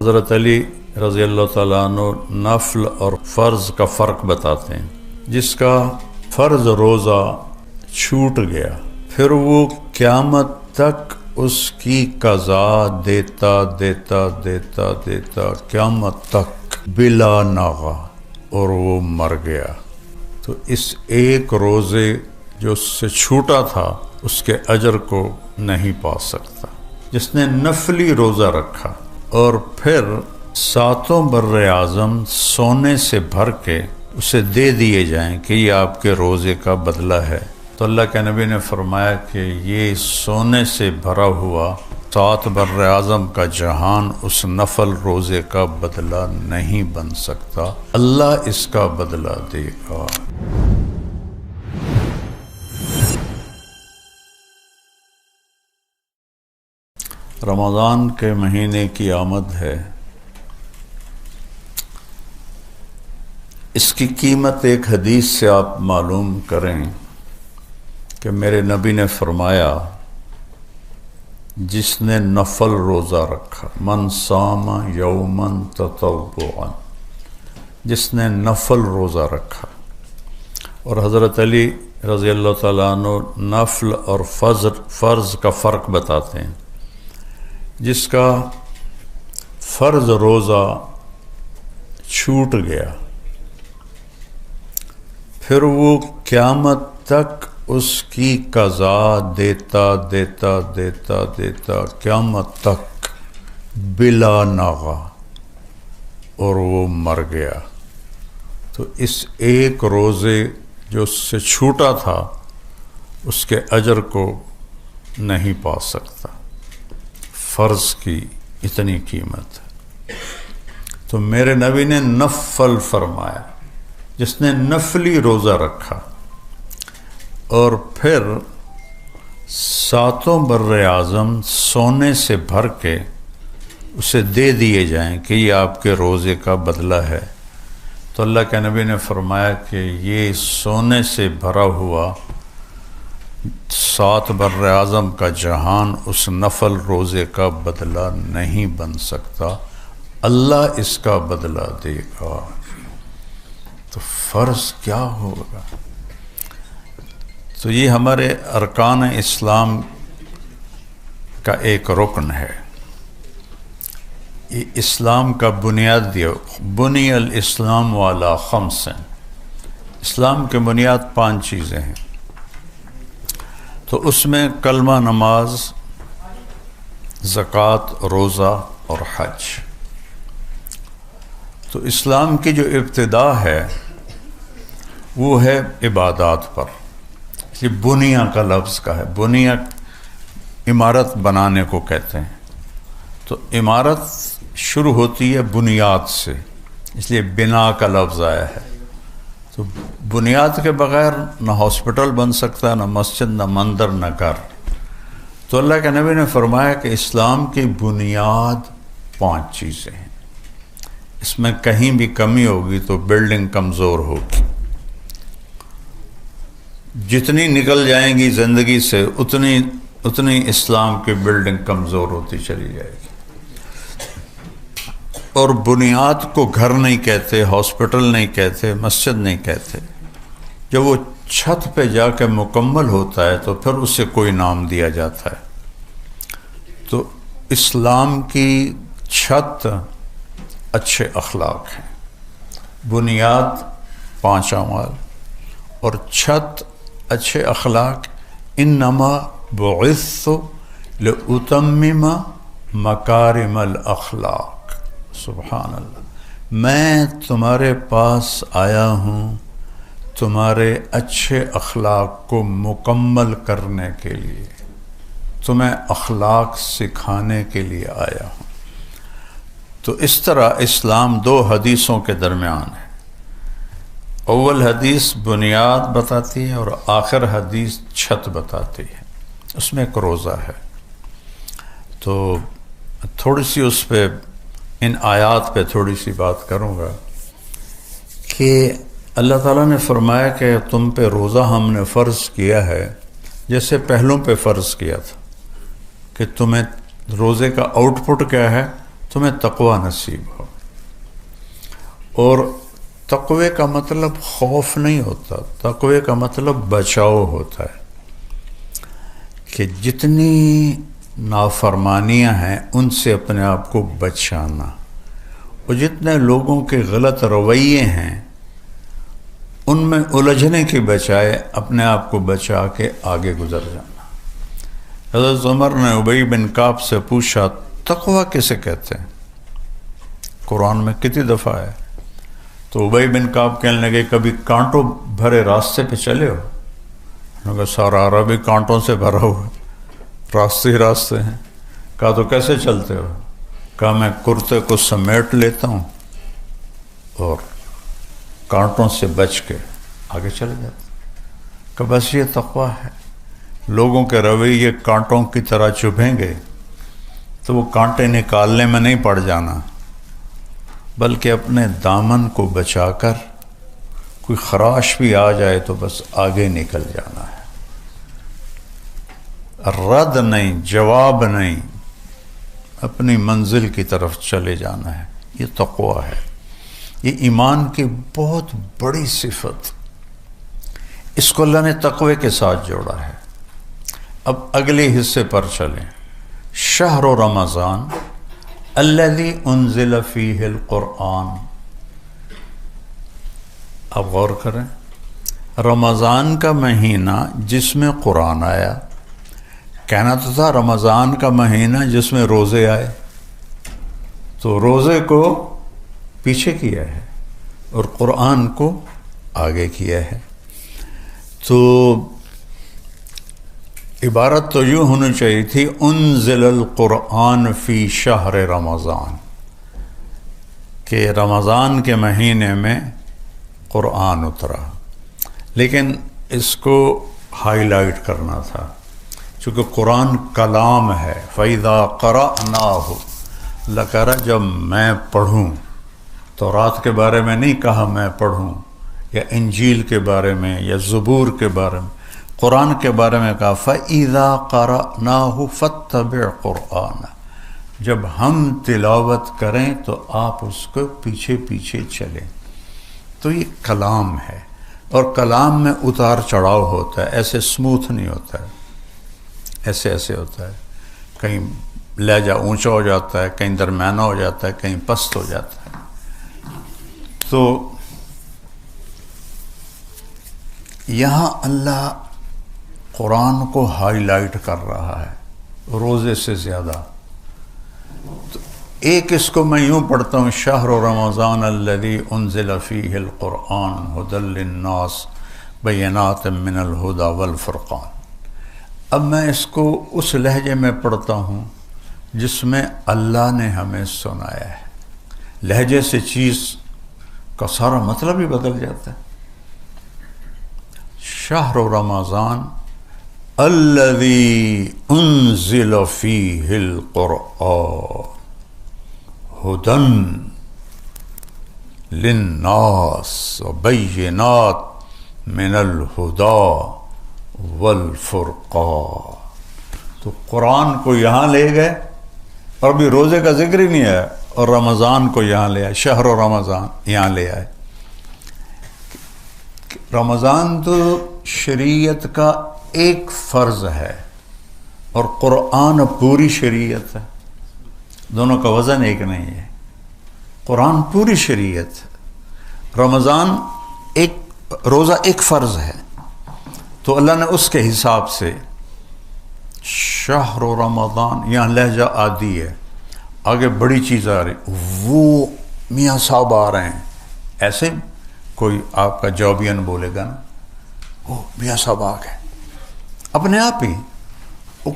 حضرت علی رضی اللہ تعالیٰ عنہ نفل اور فرض کا فرق بتاتے ہیں. جس کا فرض روزہ چھوٹ گیا پھر وہ قیامت تک اس کی قضا دیتا دیتا دیتا دیتا قیامت تک بلا ناغہ اور وہ مر گیا تو اس ایک روزے جو اس سے چھوٹا تھا اس کے اجر کو نہیں پا سکتا. جس نے نفلی روزہ رکھا اور پھر 7 بر اعظم سونے سے بھر کے اسے دے دیے جائیں کہ یہ آپ کے روزے کا بدلہ ہے، تو اللہ کے نبی نے فرمایا کہ یہ سونے سے بھرا ہوا 7 بر اعظم کا جہان اس نفل روزے کا بدلہ نہیں بن سکتا، اللہ اس کا بدلہ دے گا. رمضان کے مہینے کی آمد ہے. اس کی قیمت ایک حدیث سے آپ معلوم کریں کہ میرے نبی نے فرمایا جس نے نفل روزہ رکھا، من صام یوما تطوعا، جس نے نفل روزہ رکھا. اور حضرت علی رضی اللہ تعالیٰ عنہ نفل اور فرض کا فرق بتاتے ہیں. جس کا فرض روزہ چھوٹ گیا پھر وہ قیامت تک اس کی قضا دیتا دیتا دیتا دیتا قیامت تک بلا ناغہ اور وہ مر گیا تو اس ایک روزے جو اس سے چھوٹا تھا اس کے اجر کو نہیں پا سکتا. فرض کی اتنی قیمت ہے. تو میرے نبی نے نفل فرمایا، جس نے نفلی روزہ رکھا اور پھر 7 بر اعظم سونے سے بھر کے اسے دے دیے جائیں کہ یہ آپ کے روزے کا بدلہ ہے، تو اللہ کے نبی نے فرمایا کہ یہ سونے سے بھرا ہوا 7 بر اعظم کا جہان اس نفل روزے کا بدلہ نہیں بن سکتا، اللہ اس کا بدلہ دے گا. تو فرض کیا ہوگا؟ تو یہ ہمارے ارکان اسلام کا ایک رکن ہے. یہ اسلام کا بنیاد دیا، بنی الاسلام علی 5. اسلام کے بنیاد 5 چیزیں ہیں. تو اس میں کلمہ، نماز، زکوٰۃ، روزہ اور حج. تو اسلام کی جو ابتدا ہے وہ ہے عبادات پر. یہ بنیہ کا لفظ کا ہے. بنیہ عمارت بنانے کو کہتے ہیں. تو عمارت شروع ہوتی ہے بنیاد سے، اس لیے بنا کا لفظ آیا ہے. تو بنیاد کے بغیر نہ ہاسپٹل بن سکتا، نہ مسجد، نہ مندر، نہ گھر. تو اللہ کے نبی نے فرمایا کہ اسلام کی بنیاد 5 چیزیں ہیں. اس میں کہیں بھی کمی ہوگی تو بلڈنگ کمزور ہوگی. جتنی نکل جائیں گی زندگی سے اتنی اسلام کی بلڈنگ کمزور ہوتی چلی جائے گی. اور بنیاد کو گھر نہیں کہتے، ہاسپٹل نہیں کہتے، مسجد نہیں کہتے. جب وہ چھت پہ جا کے مکمل ہوتا ہے تو پھر اسے کوئی نام دیا جاتا ہے. تو اسلام کی چھت اچھے اخلاق ہیں. بنیاد 5 اعمال اور چھت اچھے اخلاق. انما بعثت لاتمم مکارم الاخلاق. سبحان اللہ. میں تمہارے پاس آیا ہوں تمہارے اچھے اخلاق کو مکمل کرنے کے لیے، تمہیں اخلاق سکھانے کے لیے آیا ہوں. تو اس طرح اسلام 2 حدیثوں کے درمیان ہے. اول حدیث بنیاد بتاتی ہے اور آخر حدیث چھت بتاتی ہے. اس میں ایک روزہ ہے. تو تھوڑی سی اس پہ، ان آیات پہ تھوڑی سی بات کروں گا کہ اللہ تعالیٰ نے فرمایا کہ تم پہ روزہ ہم نے فرض کیا ہے جیسے پہلوں پہ فرض کیا تھا. کہ تمہیں روزے کا آؤٹ پٹ کیا ہے؟ تمہیں تقوی نصیب ہو. اور تقوی کا مطلب خوف نہیں ہوتا، تقوی کا مطلب بچاؤ ہوتا ہے، کہ جتنی نافرمانیاں ہیں ان سے اپنے آپ کو بچانا، اور جتنے لوگوں کے غلط رویے ہیں ان میں الجھنے کے بجائے اپنے آپ کو بچا کے آگے گزر جانا. حضرت عمر نے ابی بن کعب سے پوچھا تقوی کسے کہتے ہیں، قرآن میں کتنی دفعہ ہے؟ تو ابی بن کعب کہنے لگے کبھی کانٹوں بھرے راستے پہ چلے ہو؟ انہوں نے کہا سارا عربی کانٹوں سے بھرا ہوا، راستے ہی راستے ہیں. کہا تو کیسے چلتے ہو؟ کہا میں کرتے کو سمیٹ لیتا ہوں اور کانٹوں سے بچ کے آگے چلے جاتا ہوں. کہ بس یہ تقوی ہے. لوگوں کے رویے کانٹوں کی طرح چبھیں گے تو وہ کانٹے نکالنے میں نہیں پڑ جانا، بلکہ اپنے دامن کو بچا کر کوئی خراش بھی آ جائے تو بس آگے نکل جانا ہے. رد نہیں، جواب نہیں، اپنی منزل کی طرف چلے جانا ہے. یہ تقوی ہے. یہ ایمان کی بہت بڑی صفت، اس کو اللہ نے تقوی کے ساتھ جوڑا ہے. اب اگلے حصے پر چلیں. شہر رمضان الذی انزل فیہ القرآن. اب غور کریں، رمضان کا مہینہ جس میں قرآن آیا. کہنا تو تھا رمضان کا مہینہ جس میں روزے آئے، تو روزے کو پیچھے کیا ہے اور قرآن کو آگے کیا ہے. تو عبارت تو یوں ہونی چاہیے تھی انزل القرآن فی شہر رمضان، کہ رمضان کے مہینے میں قرآن اترا. لیکن اس کو ہائی لائٹ کرنا تھا، چونکہ قرآن کلام ہے. فَإِذَا قَرَأْنَاهُ، اللہ کہہ رہا جب میں پڑھوں. تو رات کے بارے میں نہیں کہا میں پڑھوں، یا انجیل کے بارے میں یا زبور کے بارے میں، قرآن کے بارے میں کہا فَإِذَا قَرَأْنَاهُ فَاتَّبِعْ قُرْآنَ. جب ہم تلاوت کریں تو آپ اس کو پیچھے پیچھے چلیں. تو یہ کلام ہے، اور کلام میں اتار چڑھاؤ ہوتا ہے، ایسے سموتھ نہیں ہوتا ہے، ایسے ایسے ہوتا ہے. کہیں لہجہ اونچا ہو جاتا ہے، کہیں درمیانہ ہو جاتا ہے، کہیں پست ہو جاتا ہے. تو یہاں اللہ قرآن کو ہائی لائٹ کر رہا ہے روزے سے زیادہ. تو ایک اس کو میں یوں پڑھتا ہوں شہر رمضان الذی انزل فیہ القرآن ھدی للناس بینات من الھدی والفرقان. اب میں اس کو اس لہجے میں پڑھتا ہوں جس میں اللہ نے ہمیں سنایا ہے. لہجے سے چیز کا سارا مطلب ہی بدل جاتا ہے. شہر رمضان الذی انزل فیہ القرآن ھدی للناس وبینات من الھدی والفرقان. تو قرآن کو یہاں لے گئے، اور بھی روزے کا ذکر ہی نہیں ہے، اور رمضان کو یہاں لے آئے، شہر و رمضان یہاں لے آئے. رمضان تو شریعت کا ایک فرض ہے اور قرآن پوری شریعت ہے. دونوں کا وزن ایک نہیں ہے. قرآن پوری شریعت، رمضان ایک روزہ ایک فرض ہے. تو اللہ نے اس کے حساب سے شہر رمضان، یہاں لہجہ عادی ہے، آگے بڑی چیز آ رہی، وہ میاں صاحب آ رہے ہیں. ایسے کوئی آپ کا جابین بولے گا نا، وہ میاں صاحب آ گئے، اپنے آپ ہی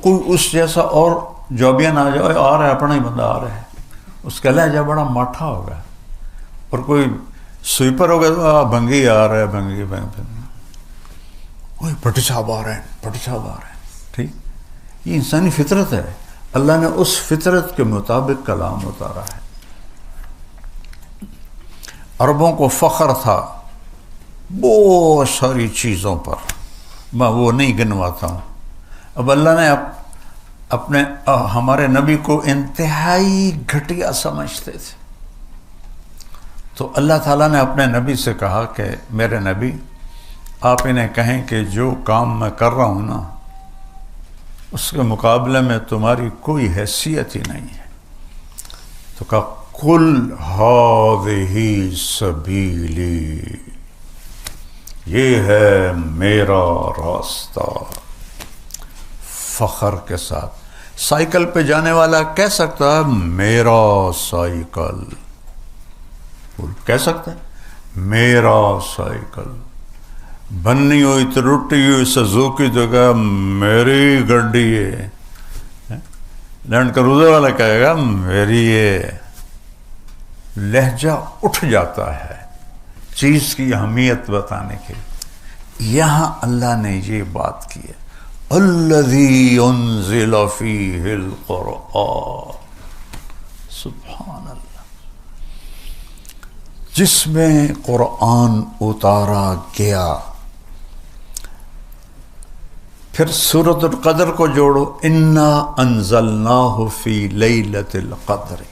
کوئی اس جیسا اور جابین آ جائے، آ رہا ہے اپنا ہی بندہ آ رہا ہے، اس کا لہجہ بڑا ماٹھا ہوگا. اور کوئی سویپر ہوگا تو بھنگی آ رہا ہے، بھنگی وہی بھٹی صاحب آ رہے ہیں، بھٹی صاحب آ رہے ہیں. ٹھیک، یہ انسانی فطرت ہے. اللہ نے اس فطرت کے مطابق کلام اتارا ہے. عربوں کو فخر تھا بہت ساری چیزوں پر، میں وہ نہیں گنواتا ہوں. اب اللہ نے اپنے ہمارے نبی کو انتہائی گھٹیا سمجھتے تھے. تو اللہ تعالیٰ نے اپنے نبی سے کہا کہ میرے نبی آپ انہیں کہیں کہ جو کام میں کر رہا ہوں نا اس کے مقابلے میں تمہاری کوئی حیثیت ہی نہیں ہے. تو کہا قل ہذہ سبیلی، یہ ہے میرا راستہ. فخر کے ساتھ سائیکل پہ جانے والا کہہ سکتا ہے میرا سائیکل، کہہ سکتا ہے میرا سائیکل. بننی ہوئی تو ٹوٹی ہوئی سزوکی تو کہا میری گڈی ہے. لینڈ کروزر والا کہے گا میری ہے. لہجہ اٹھ جاتا ہے چیز کی اہمیت بتانے کے لیے. یہاں اللہ نے یہ بات کی ہے الذی انزل فیہ القرآن، سبحان اللہ، جس میں قرآن اتارا گیا. پھر سورۃ القدر کو جوڑو، انا انزلناہ فی لیلۃ القدر.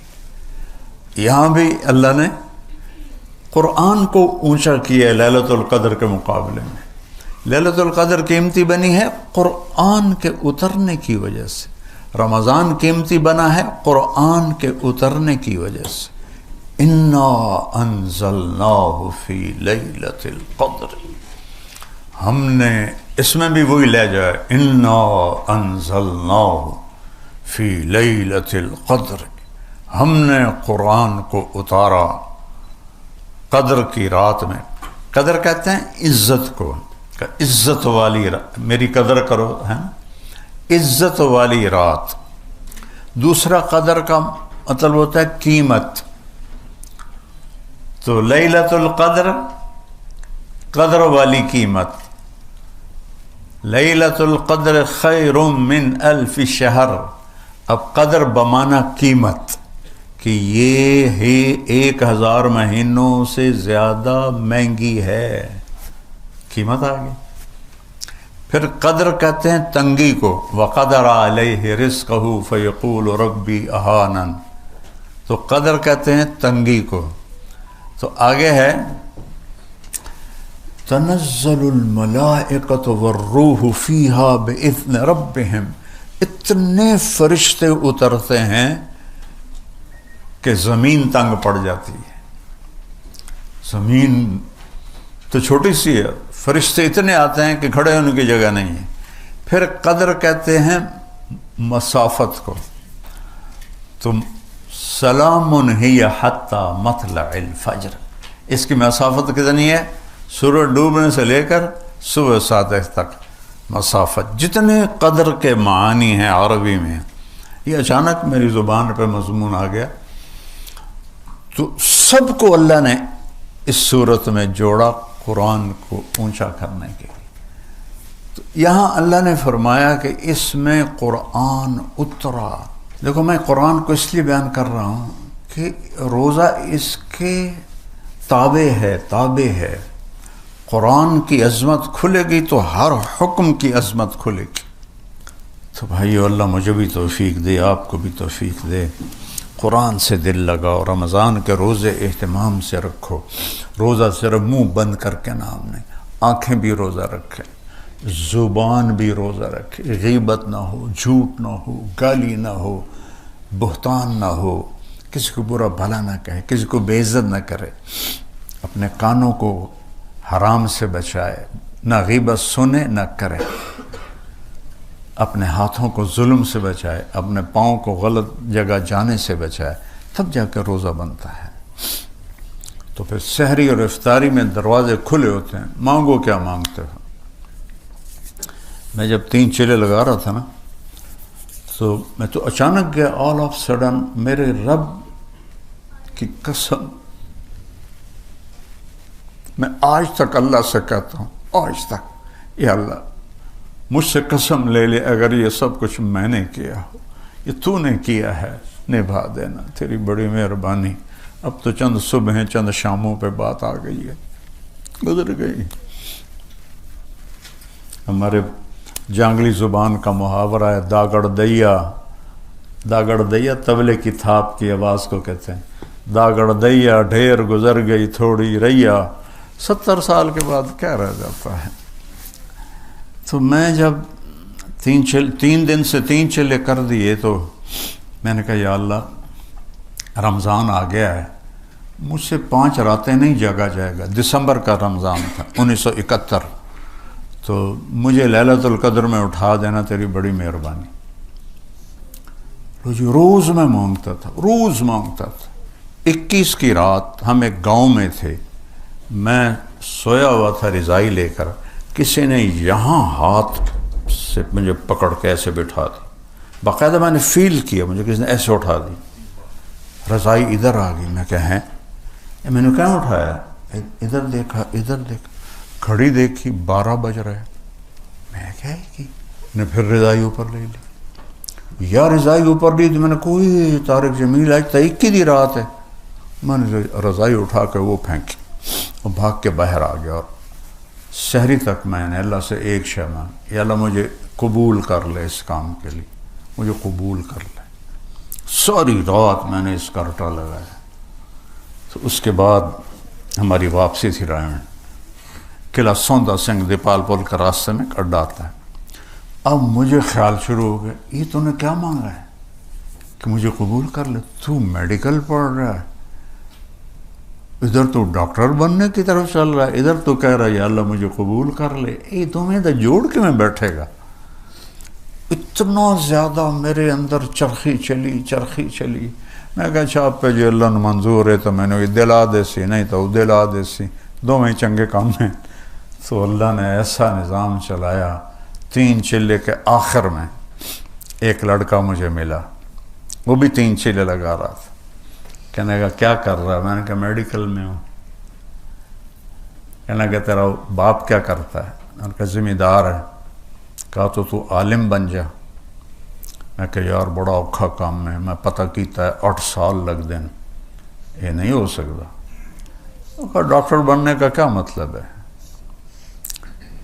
یہاں بھی اللہ نے قرآن کو اونچا کیا ہے لیلۃ القدر کے مقابلے میں. لیلۃ القدر قیمتی بنی ہے قرآن کے اترنے کی وجہ سے. رمضان قیمتی بنا ہے قرآن کے اترنے کی وجہ سے. انا انزلناہ فی لیلۃ القدر، ہم نے اس میں بھی وہی لہجہ ہے انا انزلناہ فی لیلۃ القدر، ہم نے قرآن کو اتارا قدر کی رات میں. قدر کہتے ہیں عزت کو، عزت والی رات، میری قدر کرو، ہے عزت والی رات. دوسرا قدر کا مطلب ہوتا ہے قیمت. تو لیلۃ القدر قدر والی قیمت. لیلۃ القدر خیر من الف شہر. اب قدر بمانا قیمت، کہ یہ ہے 1000 مہینوں سے زیادہ مہنگی ہے، قیمت آ گئی. پھر قدر کہتے ہیں تنگی کو، وقدر علیہ رزقہ فیقول ربی اہانن. تو قدر کہتے ہیں تنگی کو. تو آگے ہے تنزل الملائکۃ والروح فیہا باذن ربہم. اتنے فرشتے اترتے ہیں کہ زمین تنگ پڑ جاتی ہے. زمین تو چھوٹی سی ہے، فرشتے اتنے آتے ہیں کہ کھڑے ہونے کی جگہ نہیں ہے. پھر قدر کہتے ہیں مسافت کو. تو سلام ہی حتی مطلع الفجر، اس کی مسافت کتنی ہے؟ سورج ڈوبنے سے لے کر صبح 7 تک مسافت. جتنے قدر کے معانی ہیں عربی میں، یہ اچانک میری زبان پہ مضمون آ گیا. تو سب کو اللہ نے اس صورت میں جوڑا قرآن کو اونچا کرنے کے لیے. تو یہاں اللہ نے فرمایا کہ اس میں قرآن اترا. دیکھو میں قرآن کو اس لیے بیان کر رہا ہوں کہ روزہ اس کے تابع ہے. قرآن کی عظمت کھلے گی تو ہر حکم کی عظمت کھلے گی. تو بھائیو اللہ مجھے بھی توفیق دے، آپ کو بھی توفیق دے. قرآن سے دل لگاؤ. رمضان کے روزے اہتمام سے رکھو. روزہ صرف منہ بند کر کے نام نہیں، آنکھیں بھی روزہ رکھیں، زبان بھی روزہ رکھے. غیبت نہ ہو، جھوٹ نہ ہو، گالی نہ ہو، بہتان نہ ہو، کسی کو برا بھلا نہ کہے، کسی کو بے عزت نہ کرے. اپنے کانوں کو حرام سے بچائے، نہ غیبت سنے نہ کرے. اپنے ہاتھوں کو ظلم سے بچائے، اپنے پاؤں کو غلط جگہ جانے سے بچائے، تب جا کے روزہ بنتا ہے. تو پھر سحری اور افطاری میں دروازے کھلے ہوتے ہیں. مانگو کیا مانگتے ہو. میں جب 3 چلے لگا رہا تھا نا، تو میں تو اچانک گیا آل آف سڈن، میرے رب کی قسم میں آج تک اللہ سے کہتا ہوں، آج تک، یا اللہ مجھ سے قسم لے لے اگر یہ سب کچھ میں نے کیا ہو، یہ تو نے کیا ہے، نبھا دینا، تیری بڑی مہربانی. اب تو چند صبح چند شاموں پہ بات آ گئی ہے، گزر گئی. ہمارے جانگلی زبان کا محاورہ ہے، داگڑ دیا، داگڑ دیا تبلے کی تھاپ کی آواز کو کہتے ہیں، داگڑ دیا ڈھیر گزر گئی تھوڑی ریا، 70 سال کے بعد کیا رہ جاتا ہے۔ تو میں جب 3 دن سے 3 چلے کر دیے تو میں نے کہا یا اللہ رمضان آ گیا ہے، مجھ سے 5 راتیں نہیں جاگا جائے گا۔ دسمبر کا رمضان تھا 1971، تو مجھے لیلۃ القدر میں اٹھا دینا، تیری بڑی مہربانی۔ جی روز میں مانگتا تھا، روز مانگتا تھا۔ 21 کی رات ہم ایک گاؤں میں تھے، میں سویا ہوا تھا رضائی لے کر، کسی نے یہاں ہاتھ سے مجھے پکڑ کے ایسے بٹھا دی، باقاعدہ میں نے فیل کیا، مجھے کسی نے ایسے اٹھا دی، رضائی ادھر آ گئی۔ میں کہا ہیں میں نے کہاں اٹھایا؟ ادھر دیکھا، ادھر دیکھا، گھڑی دیکھی 12 بج رہے۔ میں کہا کہ نے پھر رضائی اوپر لے لی، یا رضائی اوپر لی تو میں نے کوئی طارق جمیل آج تا 21 دی رات ہے، میں نے رضائی اٹھا کے وہ پھینکی اور بھاگ کے باہر آ گیا۔ اور سحری تک میں نے اللہ سے ایک شے مانگی، یا اللہ مجھے قبول کر لے اس کام کے لیے، مجھے قبول کر لے۔ ساری رات میں نے اس کا رٹا لگایا۔ تو اس کے بعد ہماری واپسی تھی رائن، قلعہ سوندا سنگھ دیپال پول کا راستے میں ایک اڈا آتا ہے۔ اب مجھے خیال شروع ہو گیا، یہ تو نے کیا مانگا ہے کہ مجھے قبول کر لے؟ تو میڈیکل پڑھ رہا ہے، ادھر تو ڈاکٹر بننے کی طرف چل رہا ہے، ادھر تو کہہ رہا ہے یا اللہ مجھے قبول کر لے، یہ تمہیں تو جوڑ کے میں بیٹھے گا۔ اتنا زیادہ میرے اندر چرخی چلی۔ میں کہا اچھا آپ پہ جی اللہ نے منظور ہے تو میں نے دلا دے سی، نہیں تو دلا دے سی، دو میں چنگے کام ہیں۔ تو اللہ نے ایسا نظام چلایا، 3 چلے کے آخر میں ایک لڑکا مجھے ملا، وہ بھی 3 چلے لگا رہا تھا۔ کہنے کا کیا کر رہا ہے؟ میں نے کہا میڈیکل میں ہوں۔ کہنے کا تیرا باپ کیا کرتا ہے؟ میں نے کہا ذمہ دار ہے۔ کہا تو عالم بن جا۔ میں کہا یار بڑا اوکھا کام ہے، میں پتہ کیتا ہے 8 سال لگ دیں، یہ نہیں ہو سکتا۔ کہا ڈاکٹر بننے کا کیا مطلب ہے؟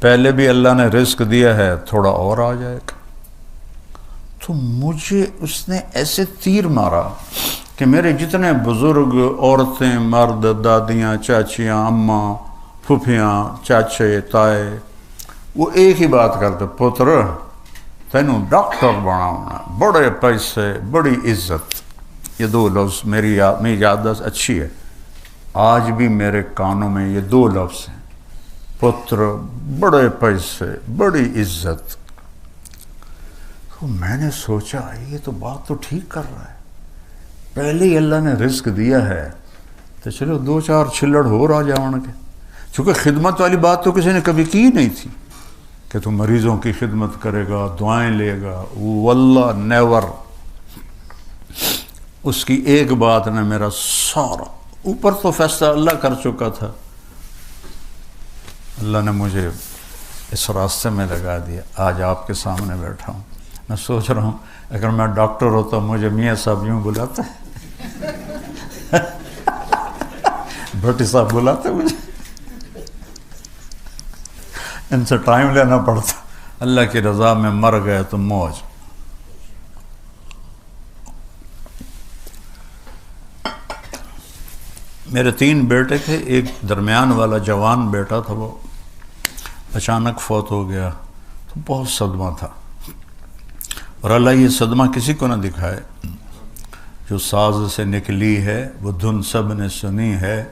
پہلے بھی اللہ نے رزق دیا ہے، تھوڑا اور آ جائے گا۔ تو مجھے اس نے ایسے تیر مارا کہ میرے جتنے بزرگ، عورتیں، مرد، دادیاں، چاچیاں، اماں، پھوپھیاں، چاچے، تائے، وہ ایک ہی بات کرتے، پتر تینوں ڈاکٹر بناؤنا، بڑے پیسے، بڑی عزت۔ یہ 2 لفظ میری یادداشت اچھی ہے، آج بھی میرے کانوں میں یہ 2 لفظ ہیں، پتر، بڑے پیسے، بڑی عزت۔ تو میں نے سوچا یہ تو بات تو ٹھیک کر رہا ہے، پہلے ہی اللہ نے رزق دیا ہے تو چلو 2-4 چھلڑ ہو آ جاؤں گے۔ چونکہ خدمت والی بات تو کسی نے کبھی کی نہیں تھی کہ تو مریضوں کی خدمت کرے گا، دعائیں لے گا، واللہ نیور۔ اس کی ایک بات نے میرا سارا، اوپر تو فیصلہ اللہ کر چکا تھا، اللہ نے مجھے اس راستے میں لگا دیا، آج آپ کے سامنے بیٹھا ہوں۔ میں سوچ رہا ہوں اگر میں ڈاکٹر ہوتا مجھے میاں صاحب یوں بلاتے، بھٹی صاحب بلاتے، مجھے ان سے ٹائم لینا پڑتا۔ اللہ کی رضا میں مر گئے تو موج۔ میرے 3 بیٹے تھے، ایک درمیان والا جوان بیٹا تھا، وہ اچانک فوت ہو گیا، تو بہت صدمہ تھا۔ اور اللہ یہ صدمہ کسی کو نہ دکھائے، جو ساز سے نکلی ہے وہ دھن سب نے سنی ہے،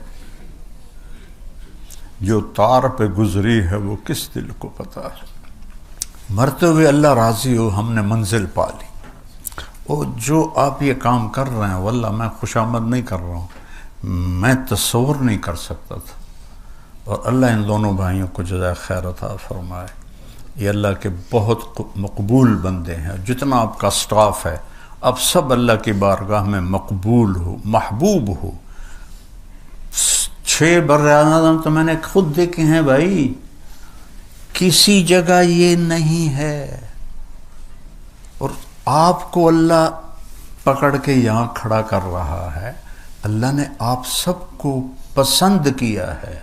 جو تار پہ گزری ہے وہ کس دل کو پتا ہے۔ مرتے ہوئے اللہ راضی ہو، ہم نے منزل پا لی۔ اور جو آپ یہ کام کر رہے ہیں واللہ میں خوشامد نہیں کر رہا ہوں، میں تصور نہیں کر سکتا تھا۔ اور اللہ ان دونوں بھائیوں کو جزائے خیر عطا فرمائے۔ یہ اللہ کے بہت مقبول بندے ہیں، جتنا آپ کا سٹاف ہے اب سب اللہ کی بارگاہ میں مقبول ہو، محبوب ہو۔ 6 براعظم تو میں نے خود دیکھے ہیں بھائی، کسی جگہ یہ نہیں ہے۔ اور آپ کو اللہ پکڑ کے یہاں کھڑا کر رہا ہے، اللہ نے آپ سب کو پسند کیا ہے۔